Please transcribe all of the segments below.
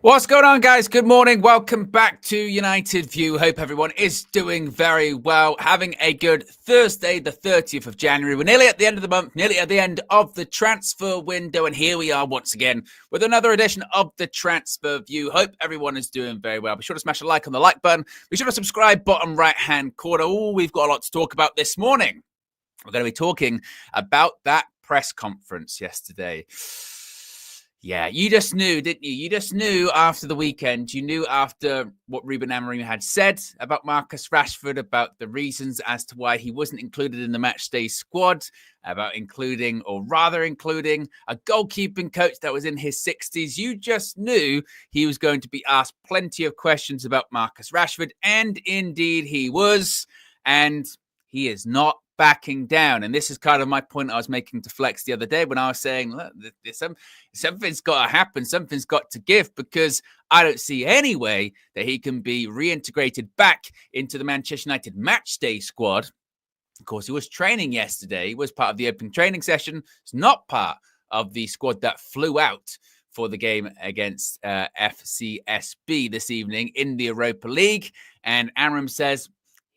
What's going on, guys? Good morning. Welcome back to United View. Hope everyone is doing very well. Having a good Thursday, the 30th of January. We're nearly at the end of the month, nearly at the end of the transfer window. And here we are once again with another edition of the Transfer View. Hope everyone is doing very well. Be sure to smash a like on the like button. Be sure to subscribe, bottom right-hand corner. Oh, we've got a lot to talk about this morning. We're going to be talking about that press conference yesterday. Yeah, you just knew, didn't you? You just knew after the weekend. You knew after what Ruben Amorim had said about Mathys Rashford, about the reasons as to why he wasn't included in the matchday squad, about including a goalkeeping coach that was in his 60s. You just knew he was going to be asked plenty of questions about Mathys Rashford, and indeed he was, and he is not backing down. And this is kind of my point I was making to Flex the other day when I was saying, look, something's got to happen. Something's got to give, because I don't see any way that he can be reintegrated back into the Manchester United matchday squad. Of course, he was training yesterday. He was part of the opening training session. It's not part of the squad that flew out for the game against FCSB this evening in the Europa League. And Amorim says,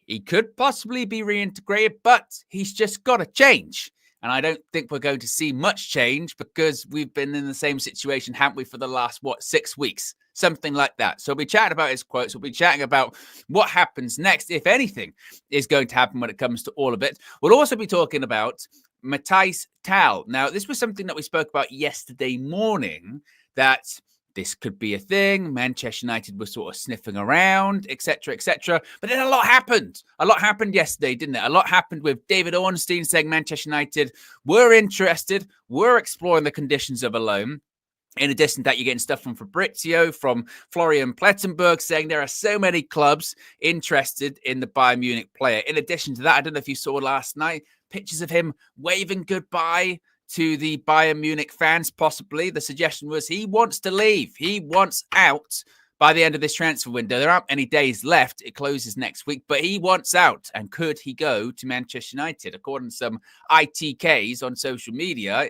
he could possibly be reintegrated, but he's just got to change. And I don't think we're going to see much change, because we've been in the same situation, haven't we, for the last, 6 weeks? Something like that. So we'll be chatting about his quotes. We'll be chatting about what happens next, if anything is going to happen when it comes to all of it. We'll also be talking about Mathys Tel. Now, this was something that we spoke about yesterday morning, that this could be a thing. Manchester United was sort of sniffing around, etc., etc. But then a lot happened. A lot happened yesterday, didn't it? A lot happened with David Ornstein saying Manchester United were interested, were exploring the conditions of a loan. In addition to that, you're getting stuff from Fabrizio, from Florian Plettenberg, saying there are so many clubs interested in the Bayern Munich player. In addition to that, I don't know if you saw last night, pictures of him waving goodbye to the Bayern Munich fans, possibly. The suggestion was he wants to leave. He wants out by the end of this transfer window. There aren't any days left. It closes next week, but he wants out. And could he go to Manchester United? According to some ITKs on social media,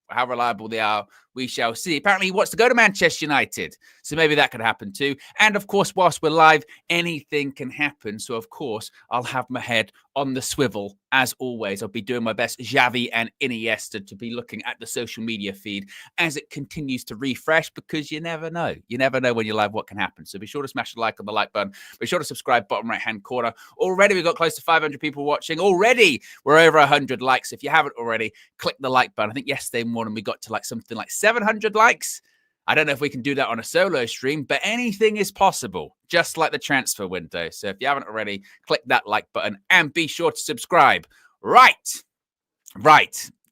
how reliable they are, we shall see. Apparently, he wants to go to Manchester United. So maybe that could happen too. And of course, whilst we're live, anything can happen. So of course, I'll have my head on the swivel. As always, I'll be doing my best, Xavi and Iniesta, to be looking at the social media feed as it continues to refresh, because you never know. You never know when you're live what can happen. So be sure to smash the like on the like button. Be sure to subscribe, bottom right-hand corner. Already, we've got close to 500 people watching. Already, we're over 100 likes. If you haven't already, click the like button. I think yesterday morning we got to something like 700 likes. I don't know if we can do that on a solo stream, but anything is possible, just like the transfer window. So if you haven't already, click that like button and be sure to subscribe. Right.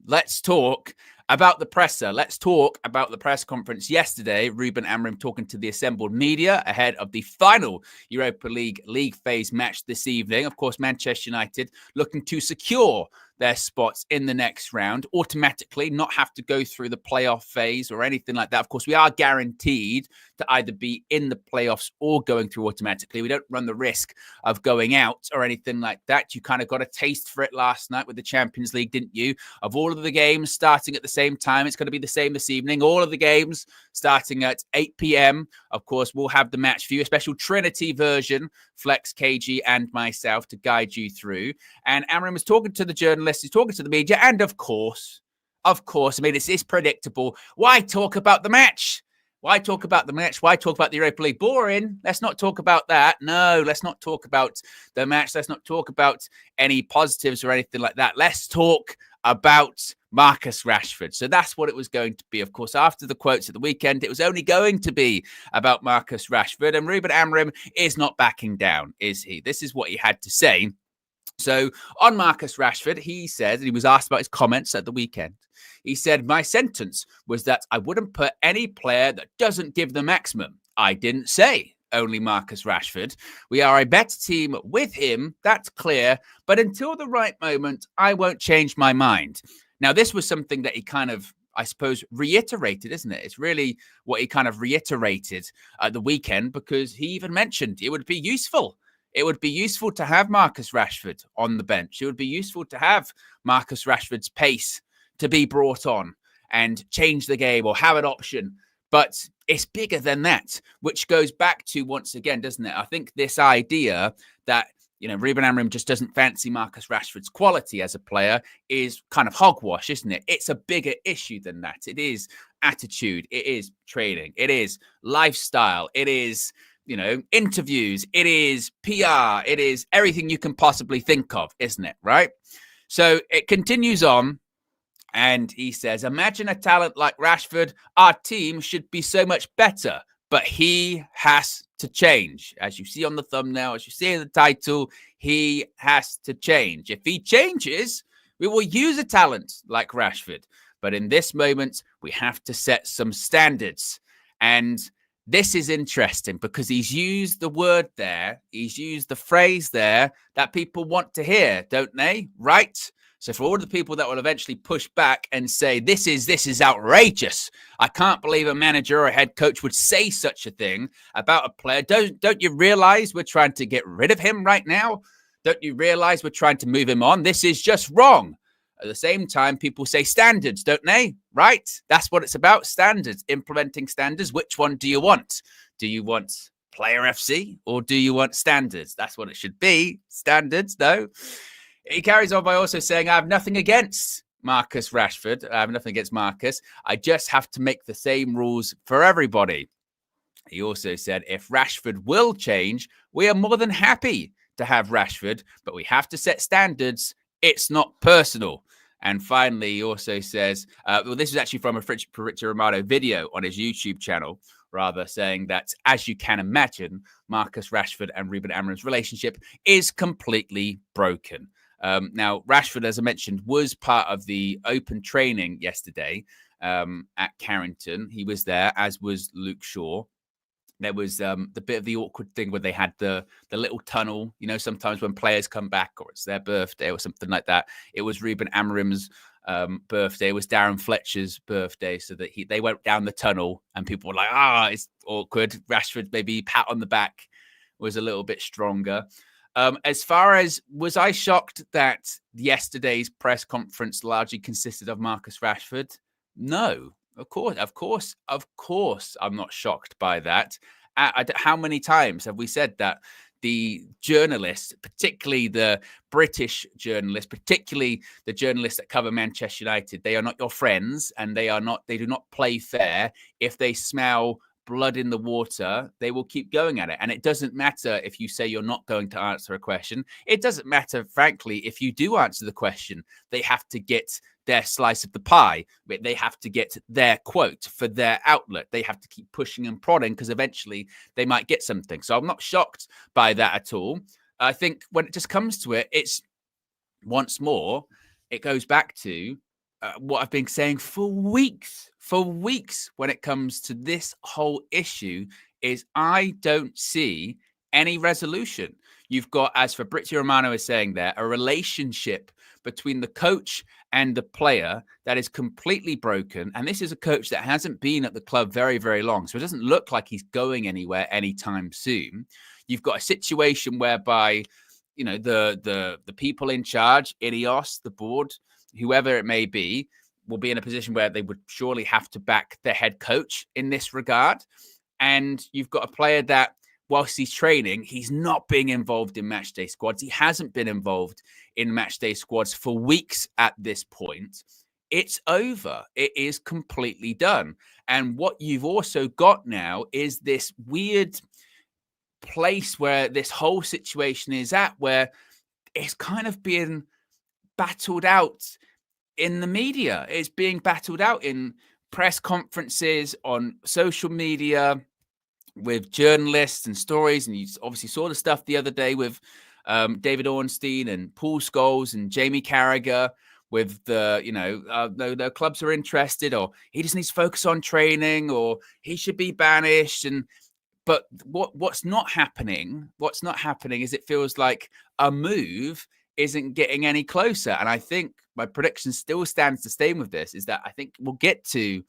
Let's talk about the presser. Let's talk about the press conference yesterday. Ruben Amorim talking to the assembled media ahead of the final Europa League phase match this evening. Of course, Manchester United looking to secure their spots in the next round automatically, not have to go through the playoff phase or anything like that. Of course, we are guaranteed to either be in the playoffs or going through automatically. We don't run the risk of going out or anything like that. You kind of got a taste for it last night with the Champions League, didn't you? Of all of the games starting at the same time, it's going to be the same this evening. All of the games starting at 8 p.m. Of course, we'll have the match for you, a special Trinity version, Flex, KG, and myself to guide you through. And Amorim was talking to the journalists, he's talking to the media, and of course, I mean, it's predictable. Why talk about the match? Why talk about the match? Why talk about the Europa League? Boring. Let's not talk about that. No, let's not talk about the match. Let's not talk about any positives or anything like that. Let's talk about Mathys Rashford. So that's what it was going to be. Of course, after the quotes at the weekend, it was only going to be about Mathys Rashford. And Ruben Amorim is not backing down, is he? This is what he had to say. So on Mathys Rashford, he said, and he was asked about his comments at the weekend. He said, my sentence was that I wouldn't put any player that doesn't give the maximum. I didn't say only Mathys Rashford. We are a better team with him. That's clear. But until the right moment, I won't change my mind. Now, this was something that he kind of, I suppose, reiterated, isn't it? It's really what he kind of reiterated at the weekend, because he even mentioned it would be useful. It would be useful to have Mathys Rashford on the bench. It would be useful to have Mathys Rashford's pace to be brought on and change the game, or have an option But it's bigger than that, which goes back to, once again, doesn't it? I think this idea that, Ruben Amorim just doesn't fancy Marcus Rashford's quality as a player is kind of hogwash, isn't it? It's a bigger issue than that. It is attitude. It is training. It is lifestyle. It is, interviews. It is PR. It is everything you can possibly think of, isn't it? Right? So it continues on. And he says, imagine a talent like Rashford. Our team should be so much better, but he has to change. As you see on the thumbnail, as you see in the title, he has to change. If he changes, we will use a talent like Rashford. But in this moment, we have to set some standards. And this is interesting because he's used the word there. He's used the phrase there that people want to hear, don't they? Right? So for all the people that will eventually push back and say, this is outrageous. I can't believe a manager or a head coach would say such a thing about a player. Don't you realize we're trying to get rid of him right now? Don't you realize we're trying to move him on? This is just wrong. At the same time, people say standards, don't they? Right? That's what it's about, standards, implementing standards. Which one do you want? Do you want Player FC or do you want standards? That's what it should be. Standards, though. He carries on by also saying, I have nothing against Marcus Rashford. I have nothing against Marcus. I just have to make the same rules for everybody. He also said, if Rashford will change, we are more than happy to have Rashford, but we have to set standards. It's not personal. And finally, he also says, this is actually from a Fabrizio Romano video on his YouTube channel, rather, saying that, as you can imagine, Marcus Rashford and Ruben Amorim's relationship is completely broken. Now, Rashford, as I mentioned, was part of the open training yesterday at Carrington. He was there, as was Luke Shaw. There was the bit of the awkward thing where they had the little tunnel. Sometimes when players come back or it's their birthday or something like that, it was Ruben Amorim's birthday. It was Darren Fletcher's birthday, so that they went down the tunnel and people were like, it's awkward. Rashford, maybe pat on the back was a little bit stronger. As far as, was I shocked that yesterday's press conference largely consisted of Marcus Rashford? No, of course, I'm not shocked by that. How many times have we said that the journalists, particularly the British journalists, particularly the journalists that cover Manchester United, they are not your friends and they do not play fair. If they smell blood in the water, they will keep going at it. And it doesn't matter if you say you're not going to answer a question. It doesn't matter, frankly, if you do answer the question. They have to get their slice of the pie. They have to get their quote for their outlet. They have to keep pushing and prodding because eventually they might get something. So I'm not shocked by that at all. I think when it just comes to it, it's once more, it goes back to what I've been saying for weeks when it comes to this whole issue is I don't see any resolution. You've got, as Fabrizio Romano is saying there, a relationship between the coach and the player that is completely broken. And this is a coach that hasn't been at the club very, very long. So it doesn't look like he's going anywhere anytime soon. You've got a situation whereby, the people in charge, Ineos, the board, whoever it may be, will be in a position where they would surely have to back their head coach in this regard. And you've got a player that, whilst he's training, he's not being involved in matchday squads. He hasn't been involved in matchday squads for weeks at this point. It's over. It is completely done. And what you've also got now is this weird place where this whole situation is at, where it's kind of being battled out in the media. It's being battled out in press conferences, on social media, with journalists and stories. And you obviously saw the stuff the other day with David Ornstein and Paul Scholes and Jamie Carragher with the clubs are interested, or he just needs to focus on training, or he should be banished. But what's not happening is it feels like a move isn't getting any closer. And I think my prediction still stands the same with this, is that I think we'll get to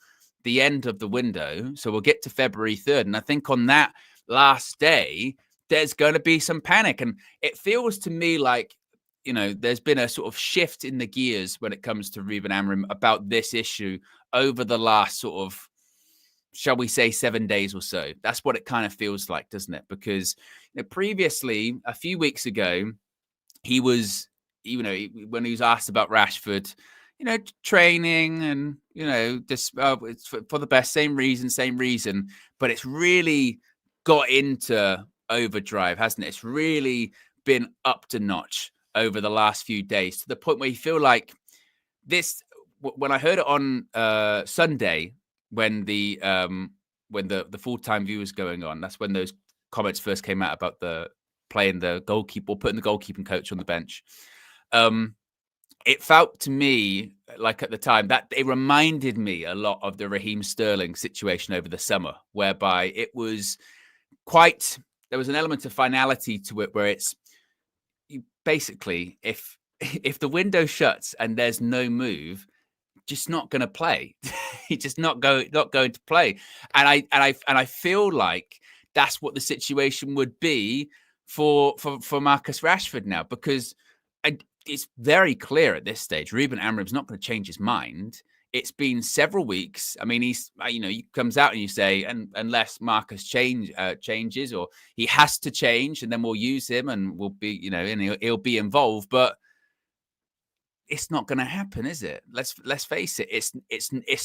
the end of the window. So we'll get to February 3rd. And I think on that last day, there's going to be some panic. And it feels to me like, there's been a sort of shift in the gears when it comes to Ruben Amorim about this issue over the last sort of shall we say, 7 days or so. That's what it kind of feels like, doesn't it? Because previously, a few weeks ago, he was, when he was asked about Rashford, training and, just it's for the best, same reason. But it's really got into overdrive, hasn't it? It's really been up to notch over the last few days, to the point where you feel like this. When I heard it on Sunday, when the full-time view was going on, that's when those comments first came out about the playing the goalkeeper or putting the goalkeeping coach on the bench. It felt to me like at the time that it reminded me a lot of the Raheem Sterling situation over the summer, whereby it was there was an element of finality to it, where it's basically, if the window shuts and there's no move, just not going to play. He's just not going to play. And I feel like that's what the situation would be for Marcus Rashford now, because it's very clear at this stage, Ruben Amorim's not going to change his mind. It's been several weeks. I mean, he comes out and you say, unless Marcus changes, or he has to change, and then we'll use him and we'll be, and he'll be involved. But it's not going to happen, is it? Let's face it. It's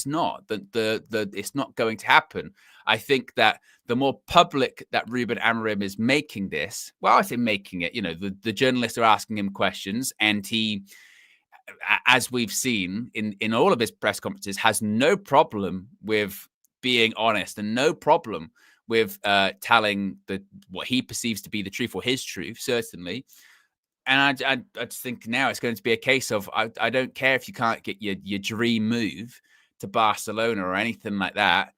not it's not going to happen. I think that the more public that Ruben Amorim is making this, well, I say making it, the journalists are asking him questions, and he, as we've seen in all of his press conferences, has no problem with being honest and no problem with telling what he perceives to be the truth, or his truth, certainly. And I just think now it's going to be a case of, I don't care if you can't get your dream move to Barcelona or anything like that.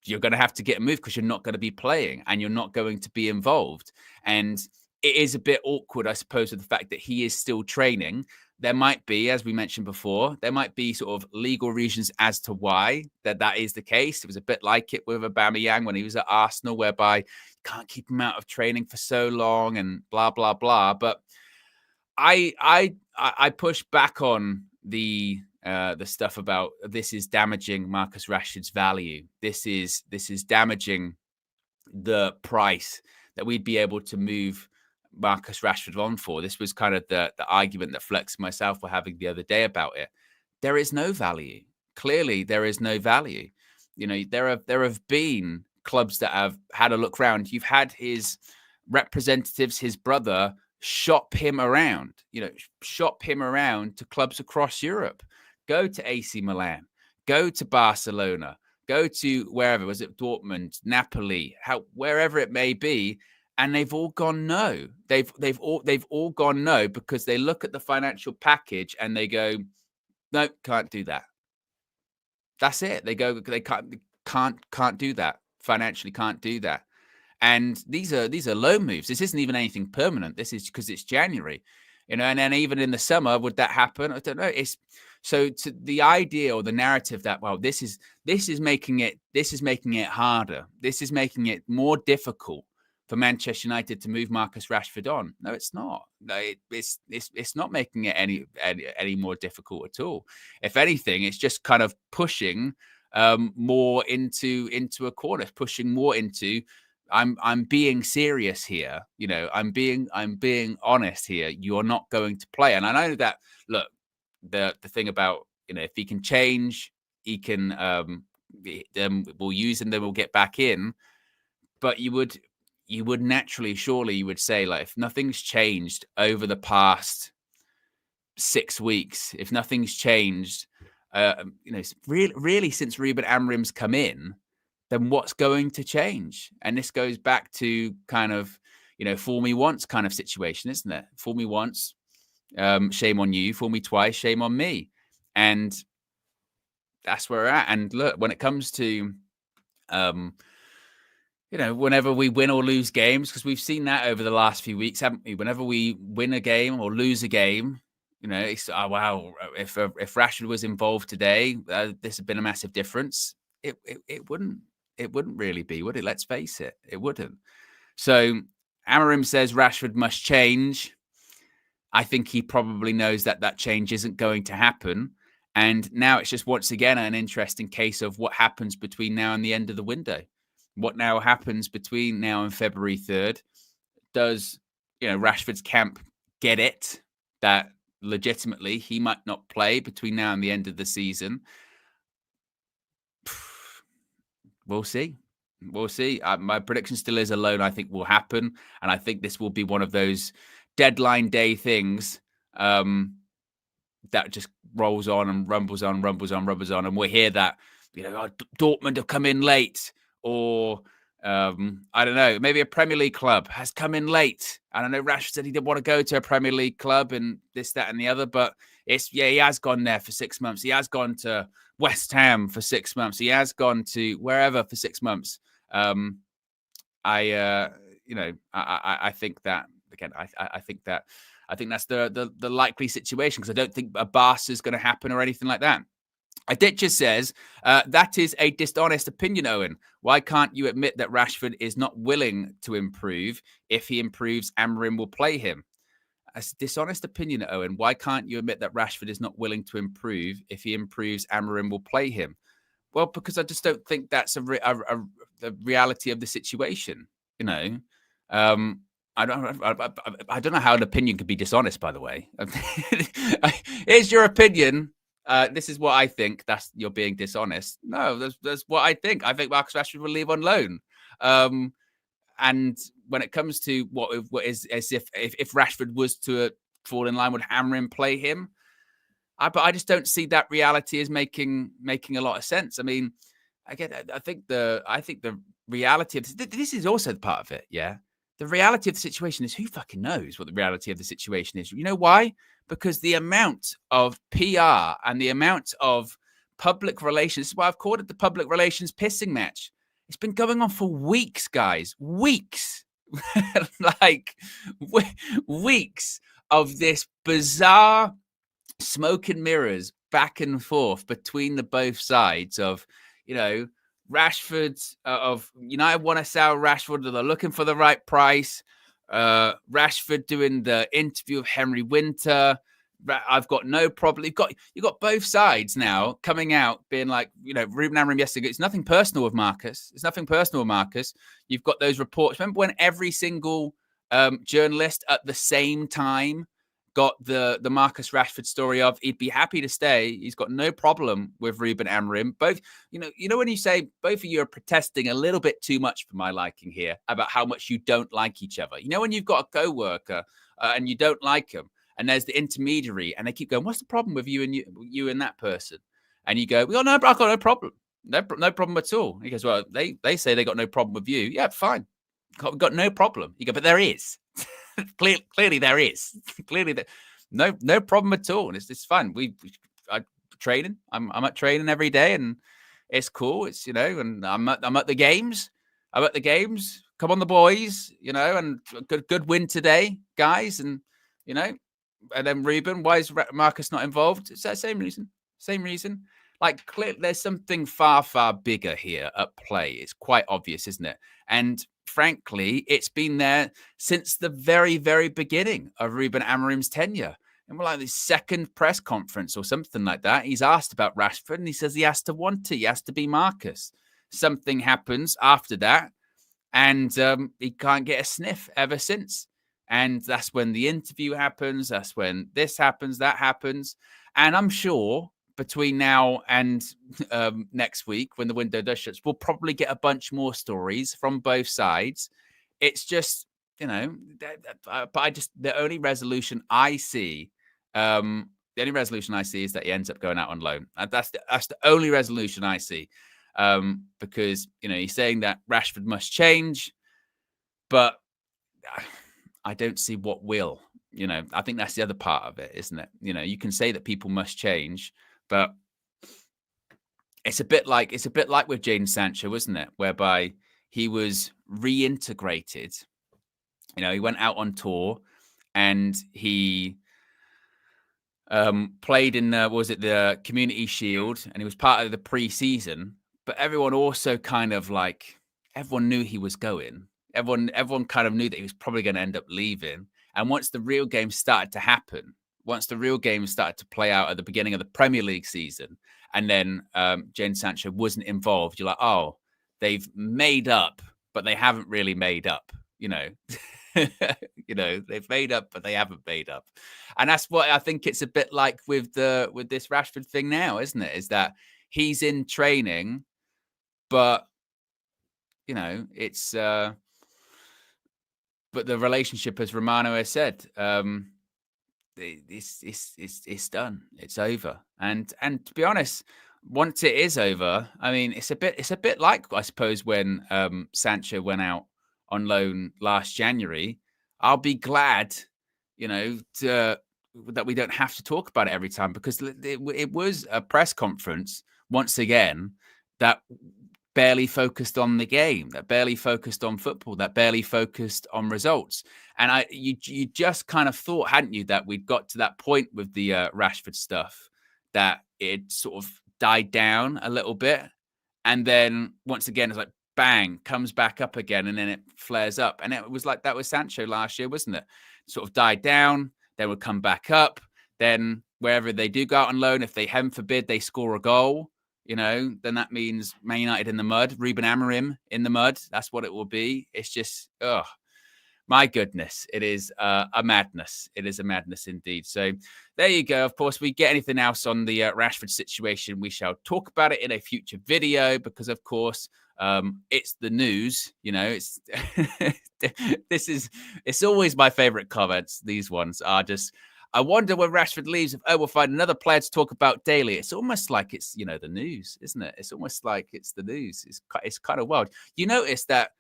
You're going to have to get a move, because you're not going to be playing and you're not going to be involved. And it is a bit awkward, I suppose, with the fact that he is still training. There might be, as we mentioned before, there might be sort of legal reasons as to why that is the case. It was a bit like it with Aubameyang when he was at Arsenal, whereby you can't keep him out of training for so long and blah, blah, blah. But I push back on the stuff about this is damaging Marcus Rashford's value. This is damaging the price that we'd be able to move Marcus Rashford on for. This was kind of the argument that Flex and myself were having the other day about it. There is no value. Clearly, there is no value. There have been clubs that have had a look round. You've had his representatives, his brother, shop him around to clubs across Europe. Go to AC Milan, go to Barcelona, go to wherever, was it Dortmund, Napoli, wherever it may be, and they've all gone no. They've all gone no, because they look at the financial package and they go, no, can't do that. That's it. They go, they can't do that. Financially can't do that. And these are loan moves. This isn't even anything permanent. This is because it's January, and then even in the summer, would that happen? I don't know. It's so to the idea or the narrative that, well, this is making it harder. This is making it more difficult for Manchester United to move Marcus Rashford on. No, it's not. No, it's not making it any more difficult at all. If anything, it's just kind of pushing more into a corner, pushing more into, I'm being serious here. I'm being honest here. You're not going to play. And I know that, look, the thing about, if he can change, he can, then we'll use him, then we'll get back in. But you would naturally, surely you would say, like, if nothing's changed over the past 6 weeks, if nothing's changed, really since Ruben Amorim's come in, then what's going to change? And this goes back to kind of, fool me once kind of situation, isn't it? Fool me once, shame on you. Fool me twice, shame on me. And that's where we're at. And look, when it comes to, whenever we win or lose games, because we've seen that over the last few weeks, haven't we? Whenever we win a game or lose a game, it's, oh, wow, if Rashford was involved today, this had been a massive difference. It wouldn't really be, would it? Let's face it, it wouldn't. So Amorim says Rashford must change. I think he probably knows that change isn't going to happen. And now it's just once again an interesting case of what happens between now and the end of the window. What now happens between now and February 3rd? Does, Rashford's camp get it that legitimately he might not play between now and the end of the season? We'll see. We'll see. My prediction still is a loan, I think, will happen. And I think this will be one of those deadline day things that just rolls on and rumbles on. And we'll hear that, Dortmund have come in late, or I don't know, maybe a Premier League club has come in late. I don't know, Rashford said he didn't want to go to a Premier League club and this, that, and the other, but he has gone there for 6 months. He has gone to West Ham for 6 months. He has gone to wherever for 6 months. I think that, again, I think that's the likely situation, because I don't think a Barca is going to happen or anything like that. Aditya says, that is a dishonest opinion, Owen. Why can't you admit that Rashford is not willing to improve? If he improves, Amorim will play him. A dishonest opinion, Owen. Why can't you admit that Rashford is not willing to improve? If he improves, Amorim will play him. Well, because I just don't think that's the reality of the situation. I don't know how an opinion could be dishonest, by the way. Here's your opinion. This is what I think. You're being dishonest. No, that's what I think. I think Marcus Rashford will leave on loan. And when it comes to what is as if Rashford was to fall in line, would Amorim play him? But I just don't see that reality as making a lot of sense. I mean, again, I think the reality of this is also part of it. Yeah. The reality of the situation is, who fucking knows what the reality of the situation is? You know why? Because the amount of PR and the amount of public relations, this is why I've called it the public relations pissing match. It's been going on for weeks, guys. Weeks. Weeks of this bizarre smoke and mirrors back and forth between the both sides of, Rashford, of United want to sell Rashford, they're looking for the right price. Rashford doing the interview of Henry Winter. I've got no problem. You've got both sides now coming out being like, Ruben Amorim yesterday. It's nothing personal with Marcus. You've got those reports. Remember when every single journalist at the same time got the Marcus Rashford story of he'd be happy to stay. He's got no problem with Ruben Amorim. Both, when you say both of you are protesting a little bit too much for my liking here about how much you don't like each other. When you've got a co-worker and you don't like him, and there's the intermediary, and they keep going, what's the problem with you and that person? And you go, I've got no problem. No problem at all. He goes, well, they say they got no problem with you. Yeah, fine. Got no problem. You go, but there is. Clearly there is. Clearly no problem at all. And it's fun. I'm training. I'm at training every day, and it's cool. It's and I'm at the games. Come on, the boys. And good win today, guys. And and then Ruben, why is Marcus not involved? It's that same reason. Like, clearly, there's something far, far bigger here at play. It's quite obvious, isn't it? And frankly, it's been there since the very, very beginning of Ruben Amorim's tenure. And we're like the second press conference or something like that. He's asked about Rashford, and he says he has to be Marcus. Something happens after that, and he can't get a sniff ever since. And that's when the interview happens. That's when this happens, that happens. And I'm sure between now and next week, when the window does shut, we'll probably get a bunch more stories from both sides. It's just, but the only resolution I see, is that he ends up going out on loan. And that's the only resolution I see. Because, he's saying that Rashford must change, but I don't see what will. I think that's the other part of it, isn't it? You can say that people must change, but it's a bit like with Jadon Sancho, wasn't it? Whereby he was reintegrated. He went out on tour and he played in the Community Shield, and he was part of the pre-season. But everyone also everyone knew he was going. Everyone kind of knew that he was probably going to end up leaving. And once the real game started to happen, once the real game started to play out at the beginning of the Premier League season, and then Jadon Sancho wasn't involved, you're like, oh, they've made up, but they haven't really made up, you know. They've made up, but they haven't made up. And that's what I think it's a bit like with this Rashford thing now, isn't it? Is that he's in training, but it's but the relationship, as Romano has said, it's done. It's over. And to be honest, once it is over, I mean, it's a bit like, I suppose, when Sancho went out on loan last January. I'll be glad, that we don't have to talk about it every time, because it was a press conference once again that barely focused on the game, that barely focused on football, that barely focused on results. And you just kind of thought, hadn't you, that we'd got to that point with the Rashford stuff, that it sort of died down a little bit. And then once again, it's like, bang, comes back up again, and then it flares up. And it was like that with Sancho last year, wasn't it? Sort of died down, then would come back up. Then wherever they do go out on loan, if they, heaven forbid, they score a goal, then that means Man United in the mud, Ruben Amorim in the mud. That's what it will be. It's just, my goodness, it is a madness. It is a madness indeed. So there you go. Of course, if we get anything else on the Rashford situation, we shall talk about it in a future video, because, of course, it's the news. It's it's always my favorite comments. These ones are just, I wonder when Rashford leaves, if we'll find another player to talk about daily. It's almost like it's, the news, isn't it? It's almost like it's the news. It's kind of wild. You notice that,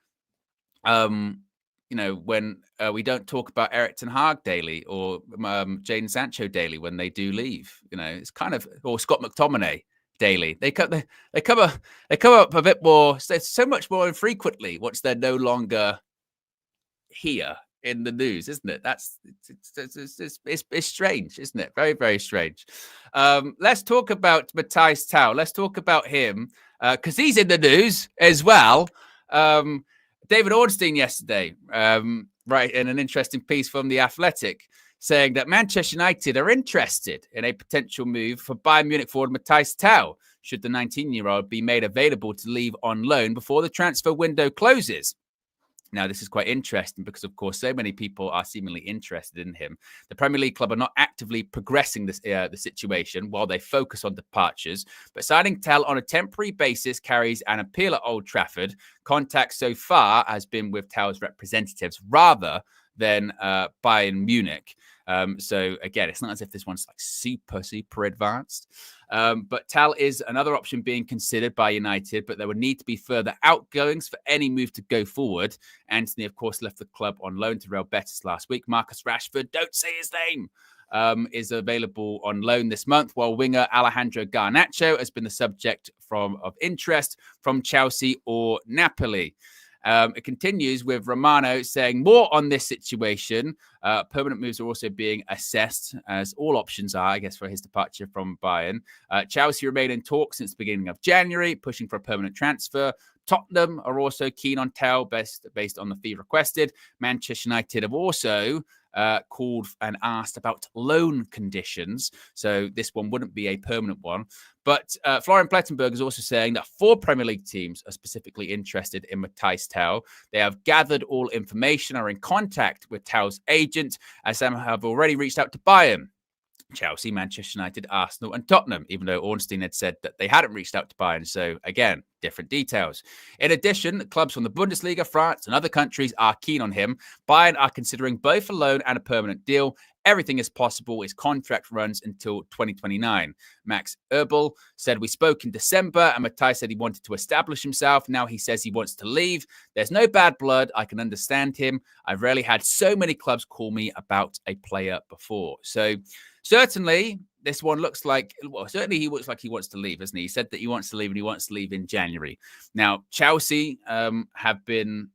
when we don't talk about Eric Ten Hag daily, or Jadon Sancho daily when they do leave, it's kind of, or Scott McTominay daily. They come up a bit more, so much more infrequently once they're no longer here in the news, isn't it? It's strange, isn't it? Very, very strange. Let's talk about Mathys Tel. Let's talk about him, because he's in the news as well. David Ornstein yesterday, right, in an interesting piece from The Athletic, saying that Manchester United are interested in a potential move for Bayern Munich forward Mathys Tel, should the 19-year-old be made available to leave on loan before the transfer window closes. Now, this is quite interesting because, of course, so many people are seemingly interested in him. The Premier League club are not actively progressing the situation while they focus on departures, but signing Tel on a temporary basis carries an appeal at Old Trafford. Contact so far has been with Tel's representatives rather than Bayern Munich. So again, it's not as if this one's like super advanced. But Tel is another option being considered by United, but there would need to be further outgoings for any move to go forward. Anthony, of course, left the club on loan to Real Betis last week. Marcus Rashford, don't say his name, is available on loan this month, while winger Alejandro Garnacho has been the subject of interest from Chelsea or Napoli. It continues with Romano saying more on this situation. Permanent moves are also being assessed, as all options are, I guess, for his departure from Bayern. Chelsea remain in talks since the beginning of January, pushing for a permanent transfer. Tottenham are also keen on Tel, based on the fee requested. Manchester United have also called and asked about loan conditions. So this one wouldn't be a permanent one. But Florian Plettenberg is also saying that 4 Premier League teams are specifically interested in Mathys Tel. They have gathered all information, are in contact with Tel's agent, as some have already reached out to Bayern, Chelsea, Manchester United, Arsenal, and Tottenham, even though Ornstein had said that they hadn't reached out to Bayern. So again, different details. In addition, clubs from the Bundesliga, France, and other countries are keen on him. Bayern are considering both a loan and a permanent deal. Everything is possible. His contract runs until 2029. Max Erbel said, we spoke in December, and Mathys said he wanted to establish himself. Now he says he wants to leave. There's no bad blood. I can understand him. I've rarely had so many clubs call me about a player before. So certainly, this one looks like, certainly he looks like he wants to leave, isn't he? He said that he wants to leave, and he wants to leave in January. Now, Chelsea have been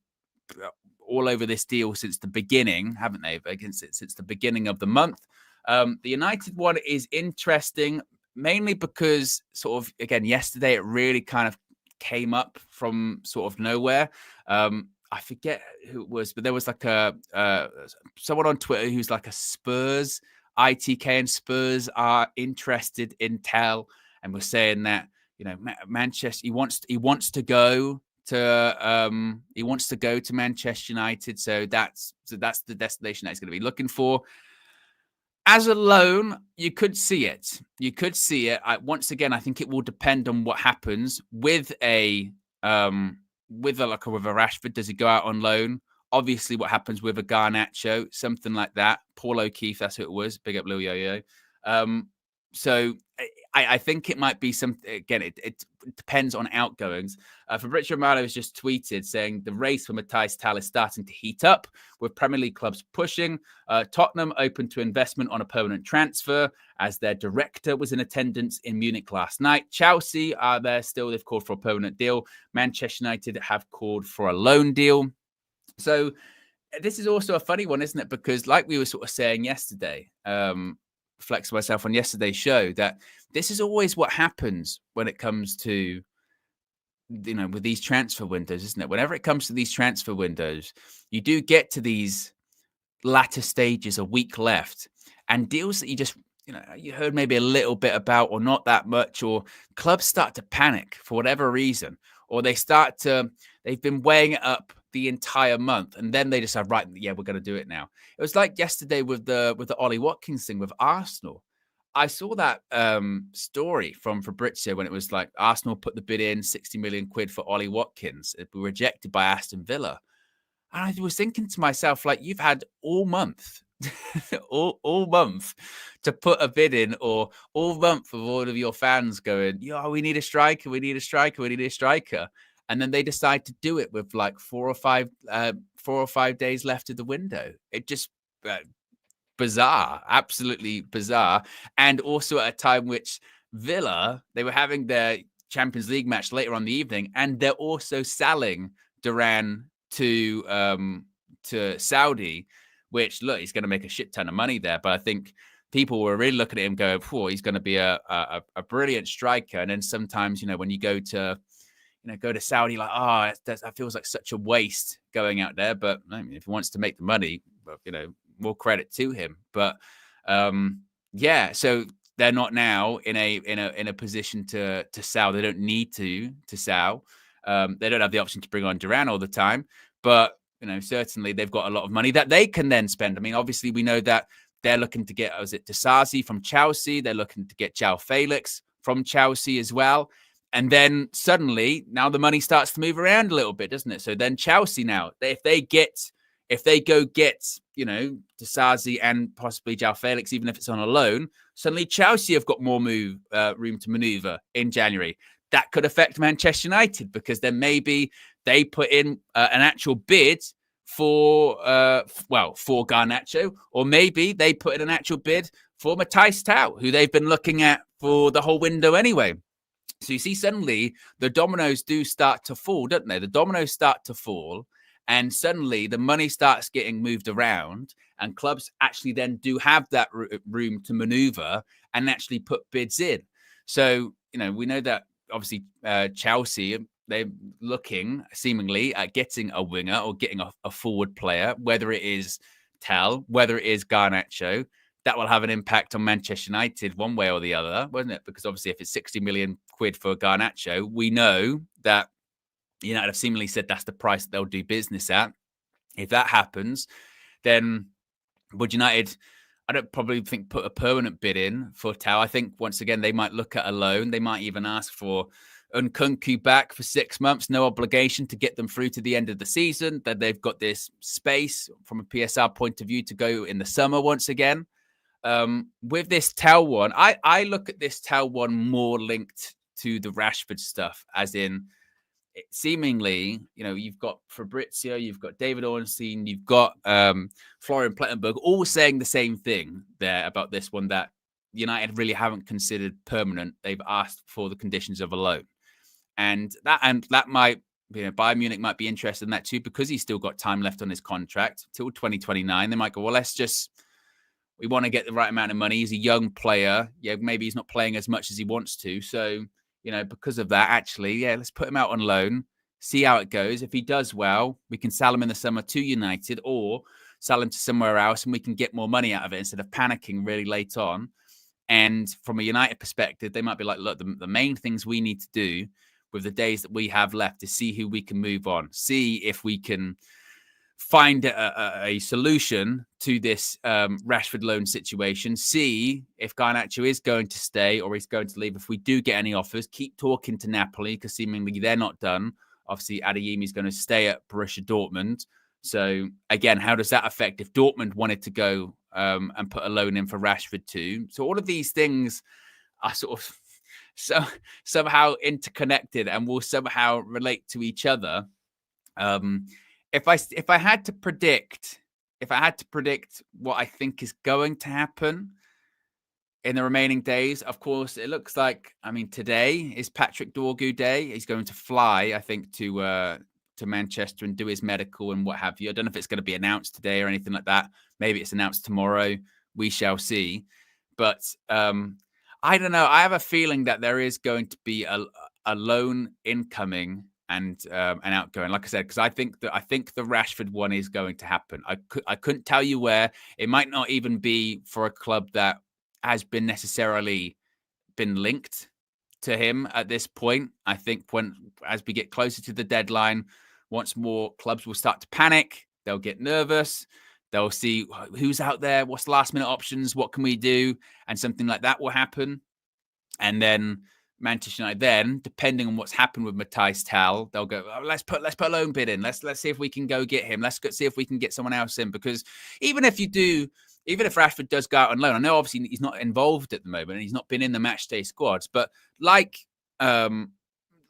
all over this deal since the beginning, haven't they? Since the beginning of the month. The United one is interesting, mainly because sort of, again, yesterday it really kind of came up from sort of nowhere. I forget who it was, but there was like someone on Twitter who's like a Spurs ITK and Spurs are interested in Tel, and we're saying that Manchester he wants to go to Manchester United, so that's the destination that he's going to be looking for. As a loan, you could see it. Once again, I think it will depend on what happens with a Rashford. Does he go out on loan? Obviously, what happens with a Garnacho, something like that. Paul O'Keefe, that's who it was. Big up Lil Yo-Yo. So I think it might be something. Again, it depends on outgoings. Fabrizio Romano has just tweeted saying the race for Mathys Tel is starting to heat up, with Premier League clubs pushing. Tottenham open to investment on a permanent transfer, as their director was in attendance in Munich last night. Chelsea are there still. They've called for a permanent deal. Manchester United have called for a loan deal. So this is also a funny one, isn't it? Because like we were sort of saying yesterday, flex myself on yesterday's show, that this is always what happens when it comes to, with these transfer windows, isn't it? Whenever it comes to these transfer windows, you do get to these latter stages, a week left, and deals that you just, you heard maybe a little bit about or not that much, or clubs start to panic for whatever reason, or they've been weighing it up the entire month, and then they decide, right, yeah, we're going to do it now. It was like yesterday with the Ollie Watkins thing with Arsenal. I saw that story from Fabrizio when it was like Arsenal put the bid in, 60 million quid for Ollie Watkins. It was rejected by Aston Villa. And I was thinking to myself, like, you've had all month, all month to put a bid in, or all month of all of your fans going, we need a striker, we need a striker. And then they decide to do it with like 4 or 5 days left of the window. It just bizarre, absolutely bizarre. And also at a time which Villa, they were having their Champions League match later on the evening, and they're also selling Duran to Saudi, which, look, he's going to make a shit ton of money there. But I think people were really looking at him going, he's going to be a brilliant striker. And then sometimes, when you go to Saudi, like, that feels like such a waste going out there. But I mean, if he wants to make the money, more credit to him. But so they're not now in a position to sell. They don't need to sell. They don't have the option to bring on Duran all the time. But certainly they've got a lot of money that they can then spend. I mean, obviously we know that they're looking to get Disasi from Chelsea. They're looking to get João Felix from Chelsea as well. And then suddenly, now the money starts to move around a little bit, doesn't it? So then Chelsea now, if they go get, Disasi and possibly João Felix, even if it's on a loan, suddenly Chelsea have got more room to maneuver in January. That could affect Manchester United, because then maybe they put in an actual bid for Garnacho, or maybe they put in an actual bid for Mathys Tel, who they've been looking at for the whole window anyway. So you see, suddenly the dominoes do start to fall, don't they? The dominoes start to fall, and suddenly the money starts getting moved around, and clubs actually then do have that room to maneuver and actually put bids in. So, we know that obviously Chelsea, they're looking seemingly at getting a winger or getting a forward player, whether it is Tel, whether it is Garnacho. That will have an impact on Manchester United one way or the other, won't it? Because obviously if it's 60 million quid for Garnacho, we know that United have seemingly said that's the price that they'll do business at. If that happens, then would United, I don't probably think, put a permanent bid in for Tel. I think once again, they might look at a loan. They might even ask for Nkunku back for 6 months, no obligation to get them through to the end of the season. That they've got this space from a PSR point of view to go in the summer once again. With this Tel one, I look at this Tel one more linked to the Rashford stuff, as in seemingly, you've got Fabrizio, you've got David Ornstein, you've got Florian Plettenberg, all saying the same thing there about this one, that United really haven't considered permanent. They've asked for the conditions of a loan. And that might, Bayern Munich might be interested in that too, because he's still got time left on his contract till 2029. They might go, well, we want to get the right amount of money. He's a young player. Yeah, maybe he's not playing as much as he wants to. So, because of that, actually, let's put him out on loan, see how it goes. If he does well, we can sell him in the summer to United, or sell him to somewhere else, and we can get more money out of it instead of panicking really late on. And from a United perspective, they might be like, look, the main things we need to do with the days that we have left is see who we can move on, see if we can find a solution to this Rashford loan situation, see if Garnacho is going to stay or he's going to leave. If we do get any offers, keep talking to Napoli because seemingly they're not done. Obviously, Adeyemi is going to stay at Borussia Dortmund. So again, how does that affect if Dortmund wanted to go and put a loan in for Rashford too? So all of these things are sort of somehow interconnected and will somehow relate to each other. If I had to predict what I think is going to happen in the remaining days, of course, it looks like, I mean, today is Patrick Dorgu Day. He's going to fly, I think, to Manchester and do his medical and what have you. I don't know if it's going to be announced today or anything like that. Maybe it's announced tomorrow. We shall see. But I don't know. I have a feeling that there is going to be a loan incoming and outgoing, like I said, because I think the Rashford one is going to happen. I couldn't tell you where. It might not even be for a club that has been necessarily been linked to him at this point. I think as we get closer to the deadline, once more clubs will start to panic. They'll get nervous. They'll see who's out there, what's the last minute options, what can we do, and something like that will happen. And then Manchester United, then depending on what's happened with Mathys Tel, they'll go, oh, let's put a loan bid in. Let's see if we can go get him. Let's go see if we can get someone else in. Because even if Rashford does go out on loan, I know obviously he's not involved at the moment and he's not been in the matchday squads, but like Ruben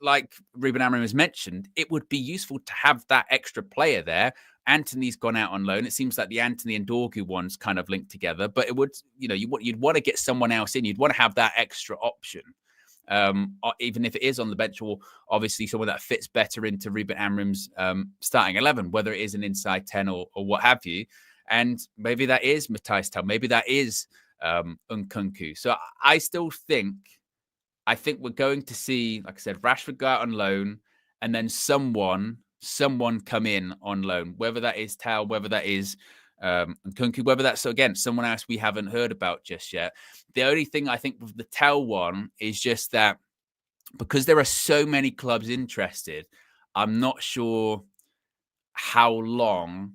Amorim has mentioned, it would be useful to have that extra player there. Anthony's gone out on loan. It seems like the Anthony and Dorgu ones kind of linked together, but it would, you'd want to get someone else in. You'd want to have that extra option. Even if it is on the bench, or obviously someone that fits better into Ruben Amorim's starting 11, whether it is an inside 10 or what have you. And maybe that is Mathys Tel, maybe that is Nkunku. So I think we're going to see, like I said, Rashford go out on loan and then someone come in on loan, whether that is Tel, whether that is Nkunku, whether that's, again, someone else we haven't heard about just yet. The only thing I think with the Tel one is just that because there are so many clubs interested, I'm not sure how long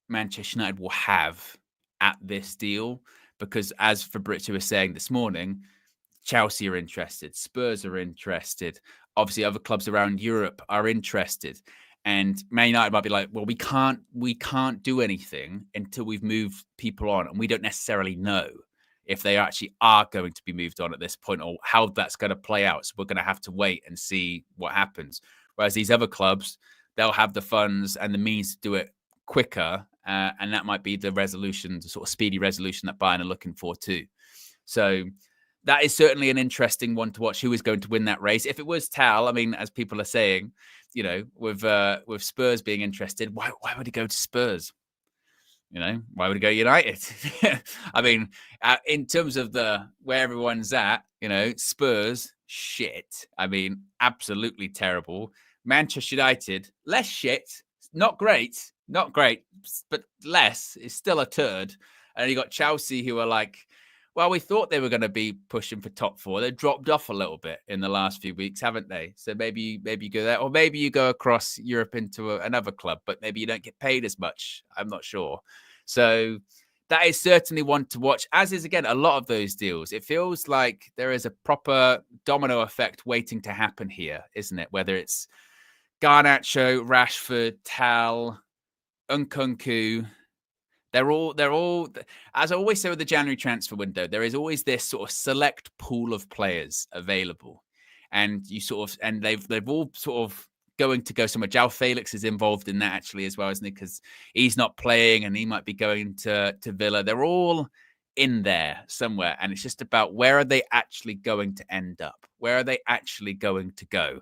Manchester United will have at this deal, because as Fabrizio was saying this morning, Chelsea are interested, Spurs are interested, obviously other clubs around Europe are interested. And Man United might be like, well, we can't do anything until we've moved people on. And we don't necessarily know if they actually are going to be moved on at this point or how that's going to play out. So we're going to have to wait and see what happens. Whereas these other clubs, they'll have the funds and the means to do it quicker. And that might be the resolution, the sort of speedy resolution that Bayern are looking for too. So that is certainly an interesting one to watch. Who is going to win that race? If it was Tal, I mean, as people are saying, with Spurs being interested, why would he go to Spurs? Why would he go United? I mean, in terms of where everyone's at, Spurs, shit. I mean, absolutely terrible. Manchester United, less shit, not great, but less. It's still a turd. And you got Chelsea, who are like, well, we thought they were going to be pushing for top four. They've dropped off a little bit in the last few weeks, haven't they? So maybe you go there, or maybe you go across Europe into another club, but maybe you don't get paid as much. I'm not sure. So that is certainly one to watch, as is, again, a lot of those deals. It feels like there is a proper domino effect waiting to happen here, isn't it? Whether it's Garnacho, Rashford, Tel, Nkunku, They're all, as I always say with the January transfer window, there is always this sort of select pool of players available. And they've all sort of going to go somewhere. João Felix is involved in that actually as well, isn't he? Because he's not playing and he might be going to Villa. They're all in there somewhere. And it's just about where are they actually going to end up? Where are they actually going to go?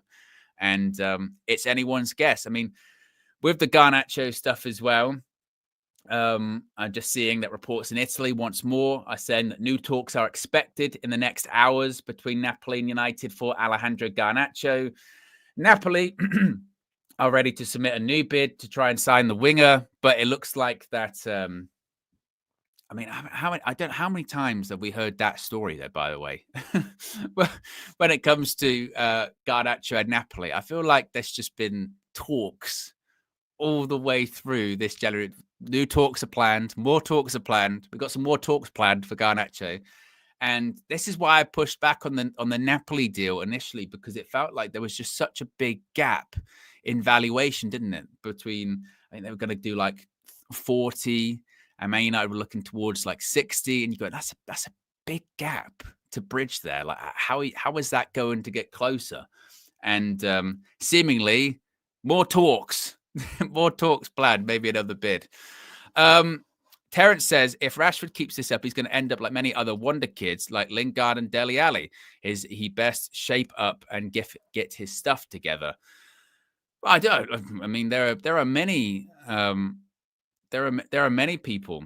And it's anyone's guess. I mean, with the Garnacho stuff as well, I'm just seeing that reports in Italy once more are saying that new talks are expected in the next hours between Napoli and United for Alejandro Garnacho. Napoli are ready to submit a new bid to try and sign the winger, but it looks like that. I mean, how many times have we heard that story there, by the way? But when it comes to Garnacho and Napoli, I feel like there's just been talks all the way through this January. New talks are planned, more talks are planned. We've got some more talks planned for Garnacho. And this is why I pushed back on the Napoli deal initially, because it felt like there was just such a big gap in valuation, didn't it? Between, I think they were going to do like 40, and Man United were looking towards like 60, and you go, that's a big gap to bridge there. Like, how is that going to get closer? And seemingly more talks, more talks planned, maybe another bid. Terence says, if Rashford keeps this up, he's going to end up like many other wonder kids like Lingard and Dele Alli. Is he best shape up and get his stuff together? Well, I don't. I mean, there are many there are many people,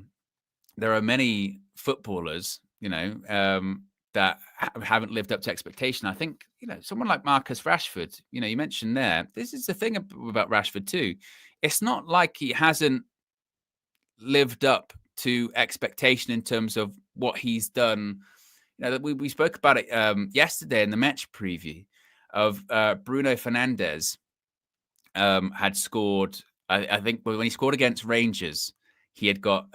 there are many footballers, that haven't lived up to expectation. I think, someone like Marcus Rashford, you mentioned there, this is the thing about Rashford too. It's not like he hasn't lived up to expectation in terms of what he's done. We spoke about it yesterday in the match preview of Bruno Fernandes had scored. I think when he scored against Rangers, he had got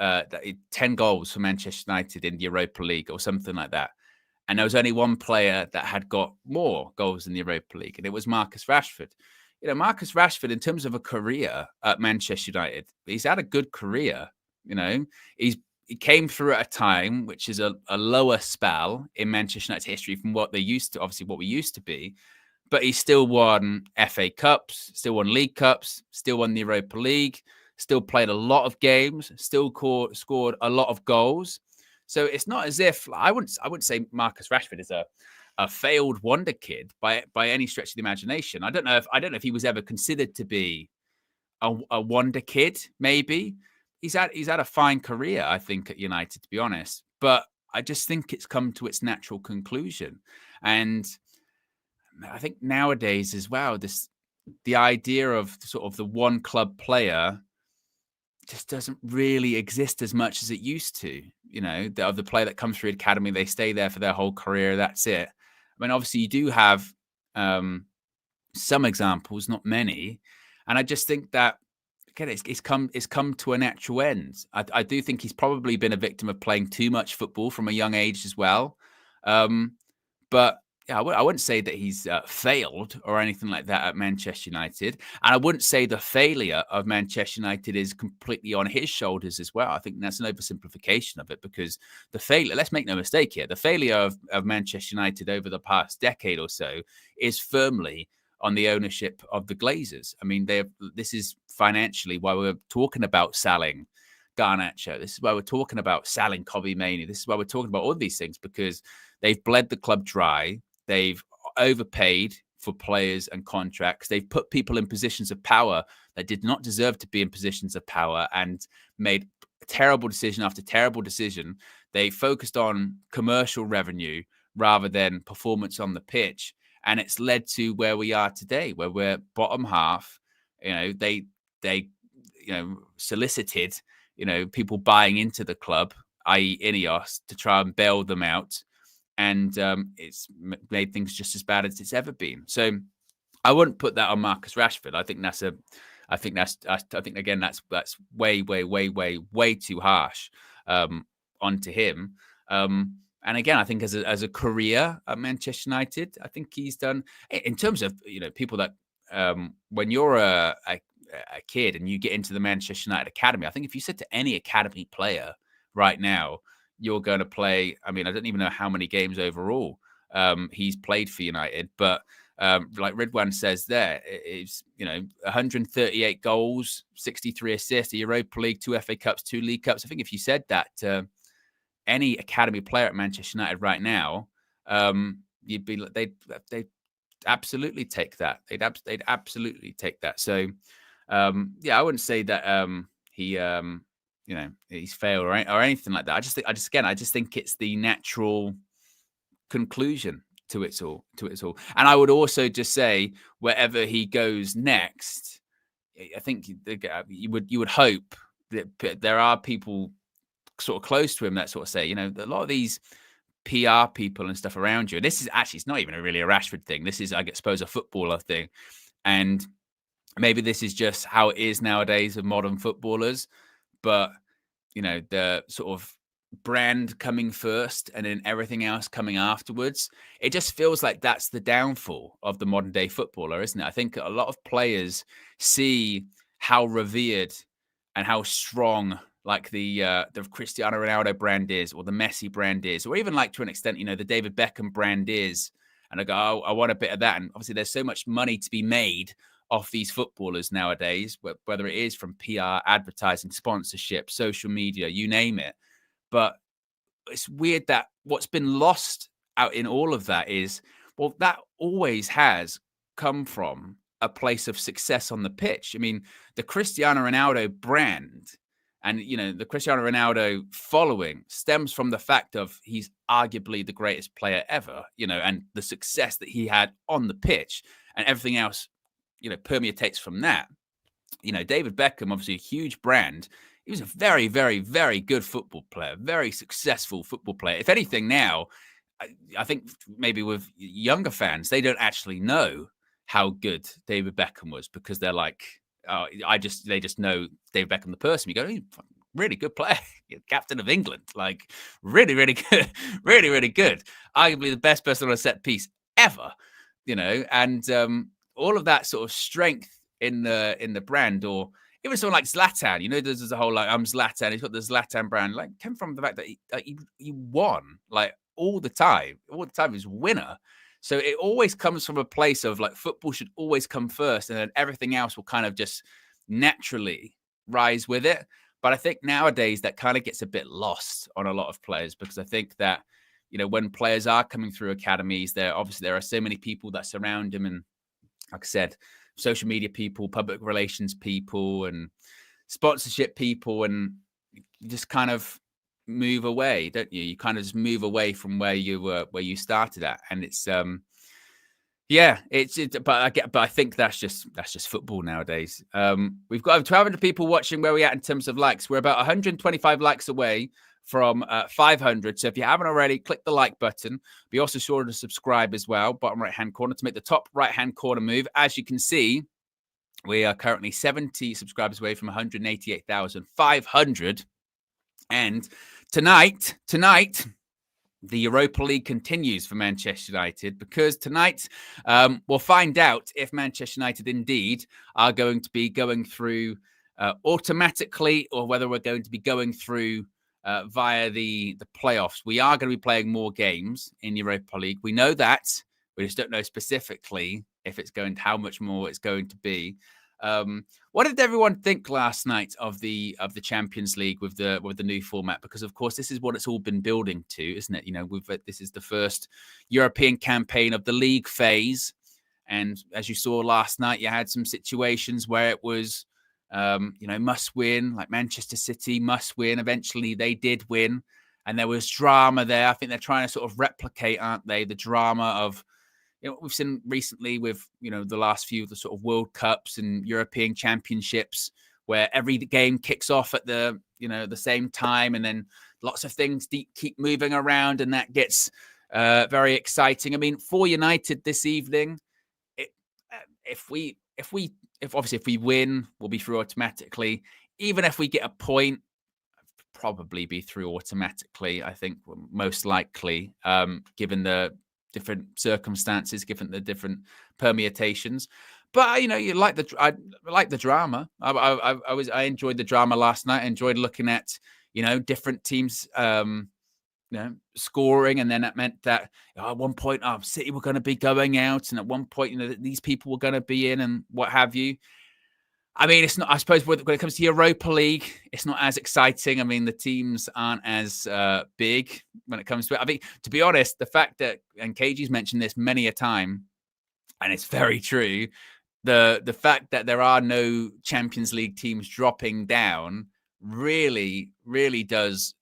10 goals for Manchester United in the Europa League or something like that. And there was only one player that had got more goals in the Europa League, and it was Marcus Rashford. Marcus Rashford, in terms of a career at Manchester United, he's had a good career. He came through at a time which is a lower spell in Manchester United's history from what we used to be. But he still won FA Cups, still won League Cups, still won the Europa League, still played a lot of games, still scored a lot of goals. So it's not as if I wouldn't say Marcus Rashford is a failed wonder kid by any stretch of the imagination. I don't know if he was ever considered to be a wonder kid. Maybe he's had a fine career, I think, at United, to be honest. But I just think it's come to its natural conclusion. And I think nowadays as well, the idea of sort of the one club player just doesn't really exist as much as it used to. Of the player that comes through academy, they stay there for their whole career. That's it. I mean, obviously, you do have some examples, not many, and I just think that again, it's come to a natural end. I do think he's probably been a victim of playing too much football from a young age as well, but. Yeah, I wouldn't say that he's failed or anything like that at Manchester United. And I wouldn't say the failure of Manchester United is completely on his shoulders as well. I think that's an oversimplification of it, because the failure, let's make no mistake here, the failure of Manchester United over the past decade or so is firmly on the ownership of the Glazers. I mean, this is financially why we're talking about selling Garnacho. This is why we're talking about selling Kobe Mainoo. This is why we're talking about all these things, because they've bled the club dry. They've overpaid for players and contracts. They've put people in positions of power that did not deserve to be in positions of power and made terrible decision after terrible decision. They focused on commercial revenue rather than performance on the pitch. And it's led to where we are today, where we're bottom half. They solicited, people buying into the club, i.e. Ineos, to try and bail them out. And it's made things just as bad as it's ever been. So I wouldn't put that on Marcus Rashford. I think that's way too harsh onto him. And again, I think as a career at Manchester United, I think he's done in terms of people that when you're a kid and you get into the Manchester United academy. I think if you said to any academy player right now, you're going to play. I mean, I don't even know how many games overall he's played for United, but like Ridwan says there, it's 138 goals, 63 assists, a Europa League, 2 FA Cups, 2 League Cups. I think if you said that to any academy player at Manchester United right now, you'd be they'd absolutely take that. They'd absolutely take that. So I wouldn't say that he. He's failed or anything like that. I just think it's the natural conclusion to it all. And I would also just say wherever he goes next, I think you would hope that there are people sort of close to him that sort of say, a lot of these PR people and stuff around you. This is actually, it's not even really a Rashford thing. This is, I suppose, a footballer thing. And maybe this is just how it is nowadays of modern footballers. But, the sort of brand coming first and then everything else coming afterwards. It just feels like that's the downfall of the modern day footballer, isn't it? I think a lot of players see how revered and how strong like the Cristiano Ronaldo brand is, or the Messi brand is, or even like to an extent, the David Beckham brand is. And I go, oh, I want a bit of that. And obviously there's so much money to be made off these footballers nowadays, whether it is from PR, advertising, sponsorship, social media, you name it. But it's weird that what's been lost out in all of that is, well, that always has come from a place of success on the pitch. I mean, the Cristiano Ronaldo brand and, the Cristiano Ronaldo following stems from the fact of he's arguably the greatest player ever, and the success that he had on the pitch and everything else, permeates from that. David Beckham, obviously a huge brand. He was a very, very, very good football player, very successful football player. If anything now, I think maybe with younger fans, they don't actually know how good David Beckham was because they're like, they just know David Beckham, the person. You go, he's a really good player, captain of England, like really, really good, really, really good. Arguably the best person on a set piece ever, and all of that sort of strength in the brand, or even someone like Zlatan, there's a whole like I'm Zlatan. He's got the Zlatan brand, like came from the fact that he won like all the time. All the time, he's a winner. So it always comes from a place of like football should always come first, and then everything else will kind of just naturally rise with it. But I think nowadays that kind of gets a bit lost on a lot of players because I think that when players are coming through academies, there are so many people that surround them, and like I said, social media people, public relations people, and sponsorship people, and you just kind of move away, don't you? You kind of just move away from where you started at, and it's but I think that's just football nowadays. We've got 1,200 people watching. Where are we at in terms of likes? We're about 125 likes away from 500. So if you haven't already, click the like button. Be also sure to subscribe as well, bottom right-hand corner, to make the top right-hand corner move. As you can see, we are currently 70 subscribers away from 188,500. And tonight, the Europa League continues for Manchester United, because tonight we'll find out if Manchester United indeed are going to be going through automatically, or whether we're going to be going through via the playoffs. We are going to be playing more games in Europa League. We know that. We just don't know specifically if it's how much more it's going to be. What did everyone think last night of the Champions League with the new format? Because of course this is what it's all been building to, isn't it? This is the first European campaign of the league phase, and as you saw last night, you had some situations where it was must win, like Manchester City must win. Eventually they did win, and there was drama there. I think they're trying to sort of replicate, aren't they, the drama of we've seen recently with, the last few of the sort of World Cups and European Championships, where every game kicks off at the same time, and then lots of things keep moving around, and that gets very exciting. I mean, for United this evening, if we win, we'll be through automatically. Even if we get a point, probably be through automatically, I think, most likely, given the different circumstances, given the different permutations. But I like the drama. I enjoyed the drama last night. I enjoyed looking at different teams scoring, and then that meant that at one point City were going to be going out, and at one point these people were going to be in, and what have you. I mean, it's not, I suppose, when it comes to Europa League, it's not as exciting. I mean, the teams aren't as big when it comes to it. I mean, to be honest, the fact that, and KG's mentioned this many a time, and it's very true, the fact that there are no Champions League teams dropping down really, really does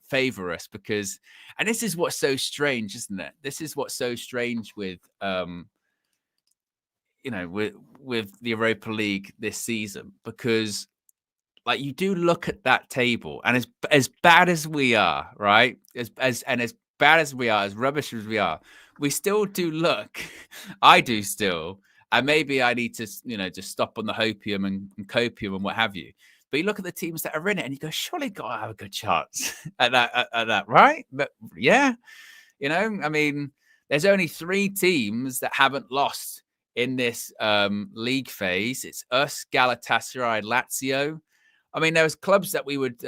favor us, because, and this is what's so strange, isn't it? This is what's so strange with, with the Europa League this season, because like you do look at that table, and as bad as we are, right? As bad as we are, as rubbish as we are, we still do look. I do still, and maybe I need to, just stop on the hopium and copium and what have you. But you look at the teams that are in it, and you go, surely God have a good chance at that, right? But yeah, I mean, there's only 3 teams that haven't lost in this league phase. It's us, Galatasaray, Lazio. I mean, there was clubs that we would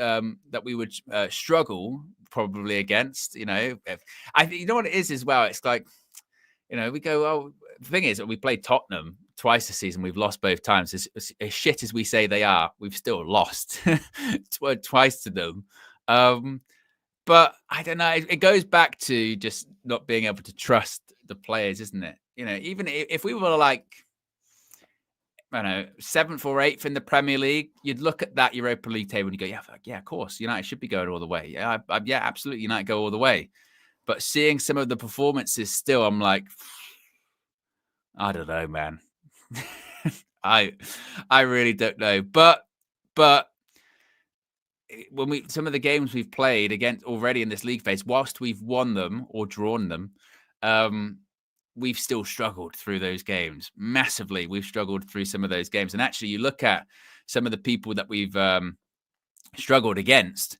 struggle probably against. You know what it is as well. It's like, we go. Oh, the thing is, we played Tottenham twice this season. We've lost both times. As shit as we say they are, we've still lost twice to them. But I don't know. It goes back to just not being able to trust the players, isn't it? Even if we were like, I don't know, 7th or 8th in the Premier League, you'd look at that Europa League table and you go, yeah, of course, United should be going all the way. Yeah, absolutely, United go all the way. But seeing some of the performances still, I'm like, I don't know, man. I really don't know. But when some of the games we've played against already in this league phase, whilst we've won them or drawn them, we've still struggled through those games massively. We've struggled through some of those games. And actually, you look at some of the people that we've struggled against.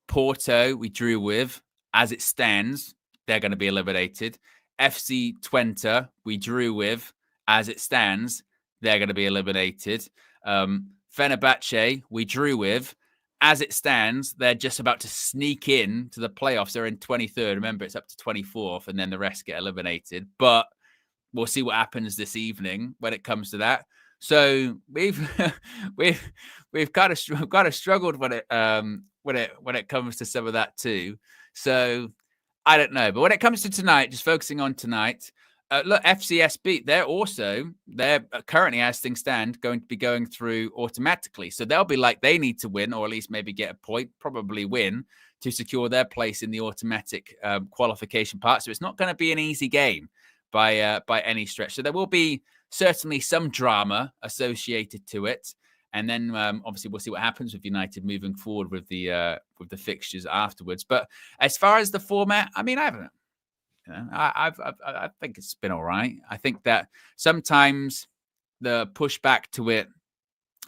Porto, we drew with. As it stands, they're going to be eliminated. FC Twente, we drew with. As it stands, they're going to be eliminated. Fenerbahce, we drew with. As it stands, they're just about to sneak in to the playoffs. They're in 23rd. Remember, it's up to 24th, and then the rest get eliminated. But we'll see what happens this evening when it comes to that. So we've kind of struggled when it comes to some of that too. So I don't know. But when it comes to tonight, just focusing on tonight. Look, FCSB, they're currently, as things stand, going to be going through automatically. So they'll be like, they need to win, or at least maybe get a point, probably win, to secure their place in the automatic qualification part. So it's not going to be an easy game by any stretch. So there will be certainly some drama associated to it. And then obviously we'll see what happens with United moving forward with the fixtures afterwards. But as far as the format, I mean, I haven't. I think it's been all right. I think that sometimes the pushback to it.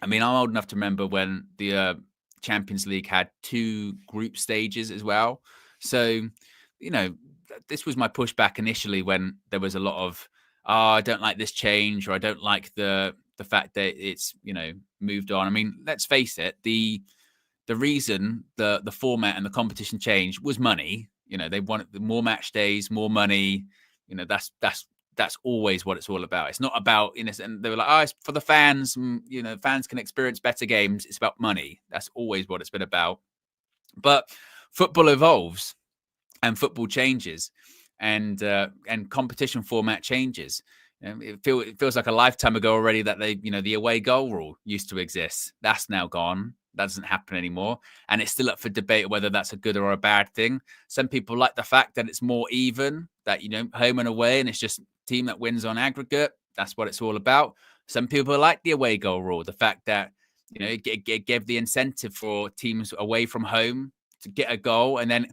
I mean, I'm old enough to remember when the Champions League had 2 group stages as well. So, this was my pushback initially when there was a lot of, I don't like this change, or I don't like the fact that it's moved on. I mean, let's face it, the reason the format and the competition change was money. They wanted more match days, more money. That's always what it's all about. It's not about, and they were like, oh, it's for the fans. Fans can experience better games. It's about money. That's always what it's been about. But football evolves, and football changes, and competition format changes. It feels like a lifetime ago already that the away goal rule used to exist. That's now gone. That doesn't happen anymore. And it's still up for debate whether that's a good or a bad thing. Some people like the fact that it's more even, that, home and away, and it's just team that wins on aggregate. That's what it's all about. Some people like the away goal rule, the fact that, it gave the incentive for teams away from home to get a goal. And then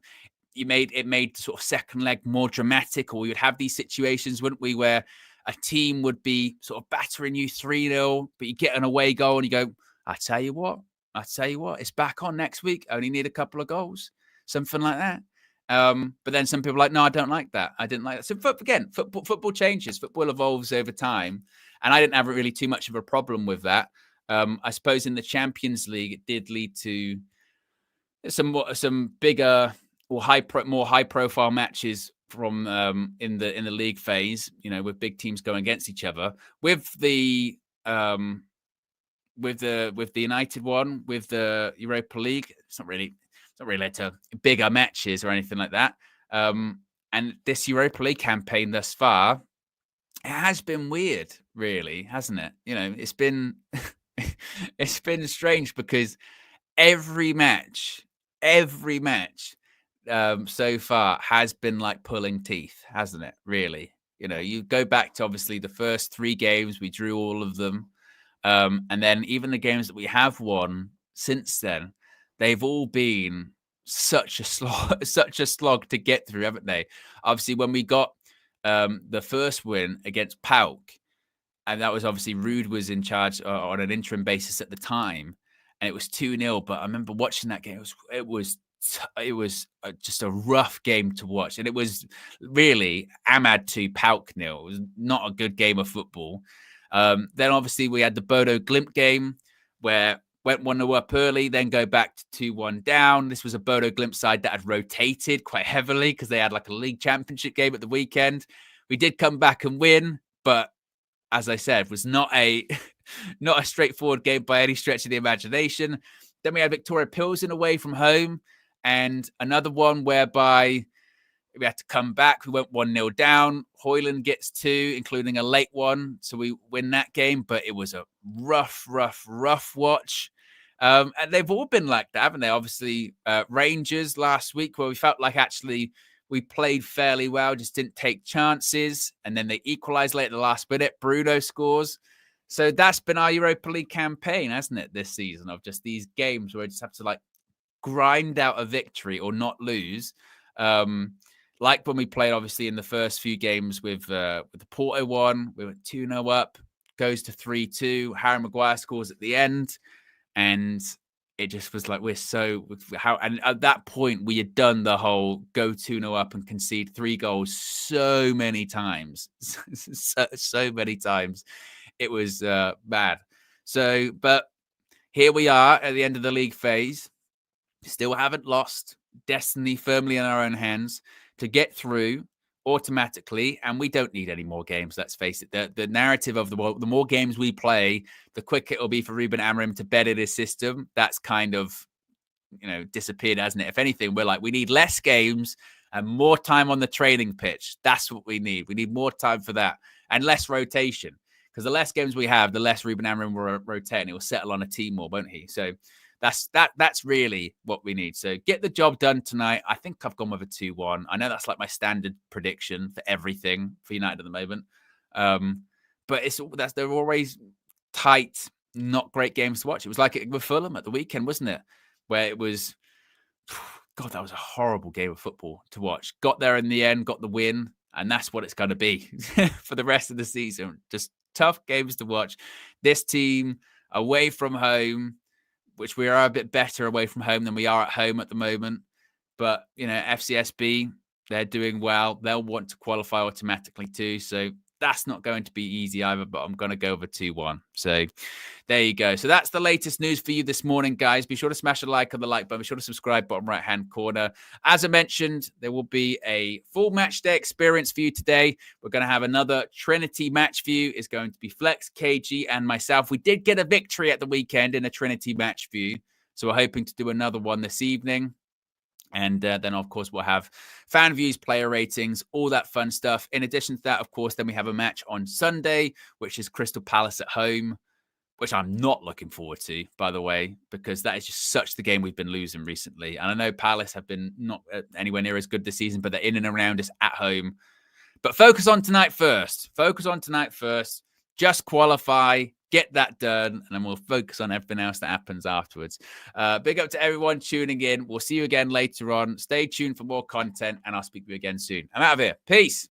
it made sort of second leg more dramatic, or we would have these situations, wouldn't we, where a team would be sort of battering you 3-0, but you get an away goal and you go, I tell you what, it's back on next week. Only need a couple of goals, something like that. But then some people are like, no, I don't like that. I didn't like that. So football changes. Football evolves over time. And I didn't have really too much of a problem with that. I suppose in the Champions League, it did lead to some bigger or more high profile matches from in the league phase, with big teams going against each other. With the United one, with the Europa League, it's not really led to bigger matches or anything like that. And this Europa League campaign thus far, it has been weird, really, hasn't it? It's been it's been strange because every match so far has been like pulling teeth, hasn't it? Really, You know, you go back to obviously the first 3 games, we drew all of them. And then even the games that we have won since then, they've all been such a slog to get through, haven't they? Obviously, when we got the first win against PAOK, and that was obviously Ruud was in charge on an interim basis at the time, and it was 2-0. But I remember watching that game. It was just a rough game to watch, and it was really Ahmad 2, PAOK 0. It was not a good game of football. Then obviously we had the Bodo Glimt game where went 1-0 up early, then go back to 2-1 down. This was a Bodo Glimt side that had rotated quite heavily because they had like a league championship game at the weekend. We did come back and win, but as I said, was not a straightforward game by any stretch of the imagination. Then we had Victoria Pilsen away from home, and another one whereby we had to come back. We went 1-0 down. Hoyland gets 2, including a late one. So we win that game, but it was a rough watch. And they've all been like that, haven't they? Obviously, Rangers last week, where we felt like actually we played fairly well, just didn't take chances. And then they equalized late at the last minute. Bruno scores. So that's been our Europa League campaign, hasn't it, this season, of just these games where we just have to like grind out a victory or not lose. Like when we played, obviously, in the first few games with the Porto one, we went 2-0 up, goes to 3-2. Harry Maguire scores at the end. And it just was like, and at that point, we had done the whole go 2-0 up and concede 3 goals so many times. so many times. It was bad. So, but here we are at the end of the league phase. Still haven't lost. Destiny firmly in our own hands to get through automatically, and we don't need any more games. Let's face it. The narrative of the more games we play, the quicker it'll be for Ruben Amorim to bed in his system. That's kind of, disappeared, hasn't it? If anything, we're like, we need less games and more time on the training pitch. That's what we need. We need more time for that and less rotation, because the less games we have, the less Ruben Amorim will rotate, and it will settle on a team more, won't he? So that's really what we need. So get the job done tonight. I think I've gone with a 2-1. I know that's like my standard prediction for everything for United at the moment. But they're always tight, not great games to watch. It was like it with Fulham at the weekend, wasn't it? Where it was, God, that was a horrible game of football to watch. Got there in the end, got the win, and that's what it's going to be for the rest of the season. Just tough games to watch. This team away from home, which we are a bit better away from home than we are at home at the moment. But, FCSB, they're doing well. They'll want to qualify automatically too. So that's not going to be easy either, but I'm going to go with 2-1. So there you go. So that's the latest news for you this morning, guys. Be sure to smash a like on the like button. Be sure to subscribe, bottom right-hand corner. As I mentioned, there will be a full match day experience for you today. We're going to have another Trinity match for you. It's going to be Flex, KG, and myself. We did get a victory at the weekend in a Trinity match for you. So we're hoping to do another one this evening. And then, of course, we'll have fan views, player ratings, all that fun stuff. In addition to that, of course, then we have a match on Sunday, which is Crystal Palace at home, which I'm not looking forward to, by the way, because that is just such the game we've been losing recently. And I know Palace have been not anywhere near as good this season, but they're in and around us at home. But focus on tonight first. Just qualify. Get that done, and then we'll focus on everything else that happens afterwards. Big up to everyone tuning in. We'll see you again later on. Stay tuned for more content, and I'll speak to you again soon. I'm out of here. Peace.